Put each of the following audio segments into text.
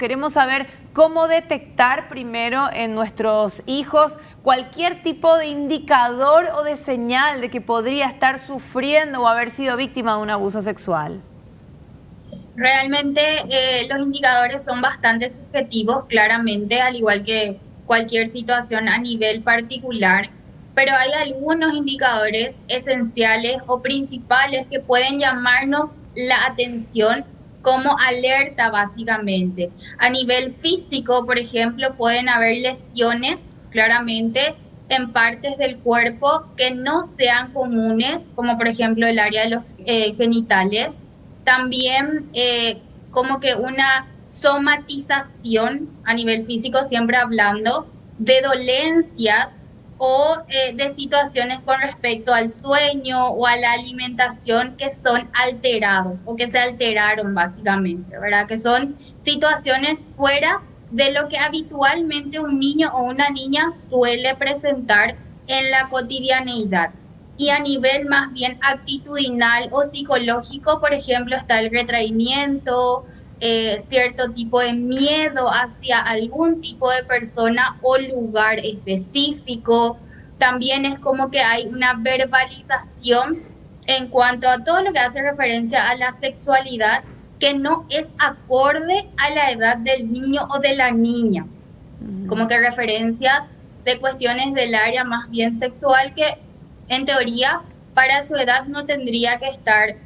queremos saber cómo detectar primero en nuestros hijos cualquier tipo de indicador o de señal de que podría estar sufriendo o haber sido víctima de un abuso sexual. Realmente los indicadores son bastante subjetivos, claramente, al igual que cualquier situación a nivel particular, pero hay algunos indicadores esenciales o principales que pueden llamarnos la atención como alerta, básicamente. A nivel físico, por ejemplo, pueden haber lesiones, claramente, en partes del cuerpo que no sean comunes, como por ejemplo el área de los genitales. También como que una somatización a nivel físico, siempre hablando de dolencias o de situaciones con respecto al sueño o a la alimentación que son alterados o que se alteraron básicamente, ¿verdad? Que son situaciones fuera de lo que habitualmente un niño o una niña suele presentar en la cotidianeidad. Y a nivel más bien actitudinal o psicológico, por ejemplo, está el retraimiento, cierto tipo de miedo hacia algún tipo de persona o lugar específico. También es como que hay una verbalización en cuanto a todo lo que hace referencia a la sexualidad que no es acorde a la edad del niño o de la niña. Como que referencias de cuestiones del área más bien sexual que en teoría para su edad no tendría que estar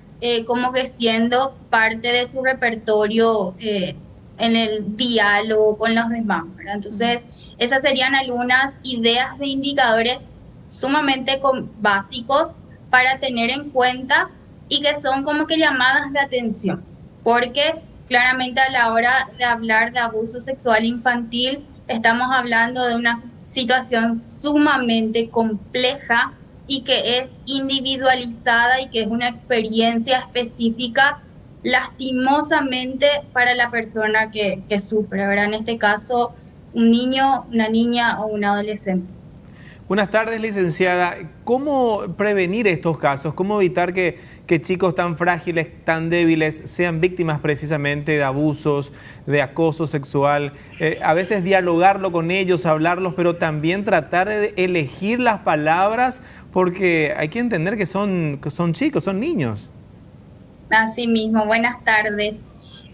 como que siendo parte de su repertorio en el diálogo con los demás, ¿verdad? Entonces, esas serían algunas ideas de indicadores sumamente básicos para tener en cuenta y que son como que llamadas de atención, porque claramente a la hora de hablar de abuso sexual infantil, estamos hablando de una situación sumamente compleja y que es individualizada y que es una experiencia específica lastimosamente para la persona que sufre, ¿verdad? En este caso, un niño, una niña o un adolescente. Buenas tardes, licenciada. ¿Cómo prevenir estos casos? ¿Cómo evitar que chicos tan frágiles, tan débiles, sean víctimas precisamente de abusos, de acoso sexual? A veces dialogarlo con ellos, hablarlos, pero también tratar de elegir las palabras, porque hay que entender que son chicos, son niños. Así mismo, buenas tardes.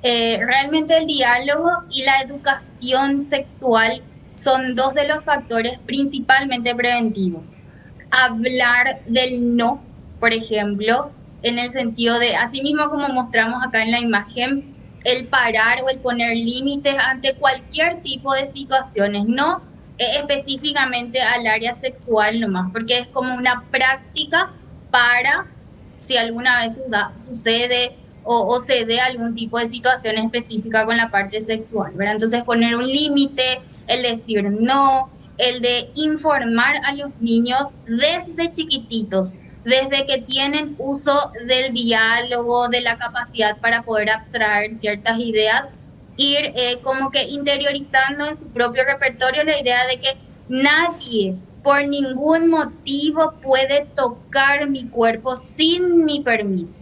Realmente el diálogo y la educación sexual son dos de los factores principalmente preventivos. Hablar del no, por ejemplo, en el sentido de, así mismo como mostramos acá en la imagen, el parar o el poner límites ante cualquier tipo de situaciones, no específicamente al área sexual nomás, porque es como una práctica para si alguna vez sucede o se dé algún tipo de situación específica con la parte sexual, ¿verdad? Entonces poner un límite, el decir no, el de informar a los niños desde chiquititos, desde que tienen uso del diálogo, de la capacidad para poder abstraer ciertas ideas, ir como que interiorizando en su propio repertorio la idea de que nadie por ningún motivo puede tocar mi cuerpo sin mi permiso.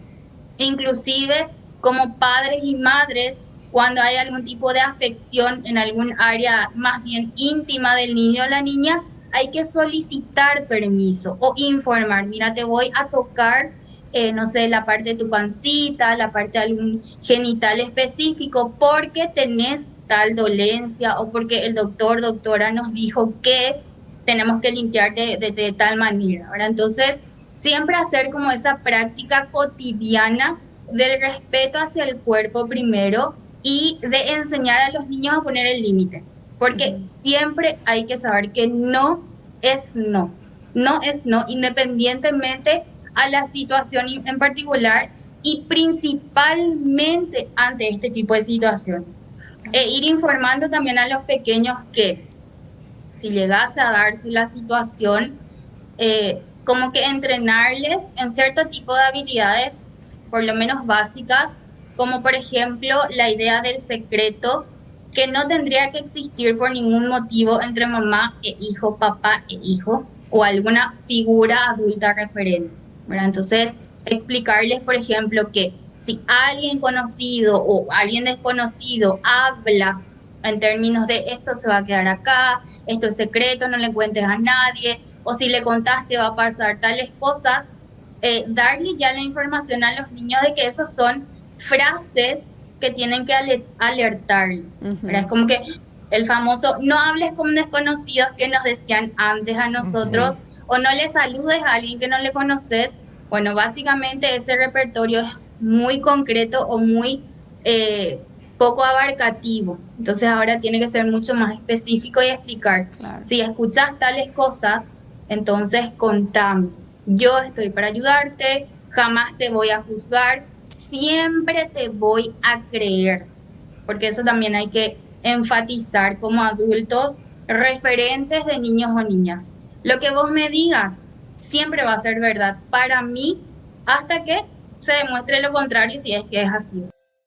Inclusive como padres y madres, cuando hay algún tipo de afección en algún área más bien íntima del niño o la niña, hay que solicitar permiso o informar, mira, te voy a tocar, no sé, la parte de tu pancita, la parte de algún genital específico, porque tenés tal dolencia o porque el doctor, doctora nos dijo que tenemos que limpiarte de tal manera, ¿verdad? Entonces, siempre hacer como esa práctica cotidiana del respeto hacia el cuerpo primero y de enseñar a los niños a poner el límite, porque siempre hay que saber que no es no, no es no, independientemente a la situación en particular y principalmente ante este tipo de situaciones. E ir informando también a los pequeños que si llegase a darse la situación, como que entrenarles en cierto tipo de habilidades, por lo menos básicas, como por ejemplo la idea del secreto, que no tendría que existir por ningún motivo entre mamá e hijo, papá e hijo, o alguna figura adulta referente, ¿verdad? Entonces, explicarles, por ejemplo, que si alguien conocido o alguien desconocido habla en términos de esto se va a quedar acá, esto es secreto, no le cuentes a nadie, o si le contaste va a pasar tales cosas, darle ya la información a los niños de que esos son frases que tienen que alertar. Es como que el famoso no hables con desconocidos que nos decían antes a nosotros, o no le saludes a alguien que no le conoces. Bueno, básicamente ese repertorio es muy concreto o muy poco abarcativo. Entonces ahora tiene que ser mucho más específico y explicar. Claro. Si escuchas tales cosas, entonces contame. Yo estoy para ayudarte, jamás te voy a juzgar, siempre te voy a creer. Porque eso también hay que enfatizar como adultos, referentes de niños o niñas. Lo que vos me digas siempre va a ser verdad para mí hasta que se demuestre lo contrario, si es que es así.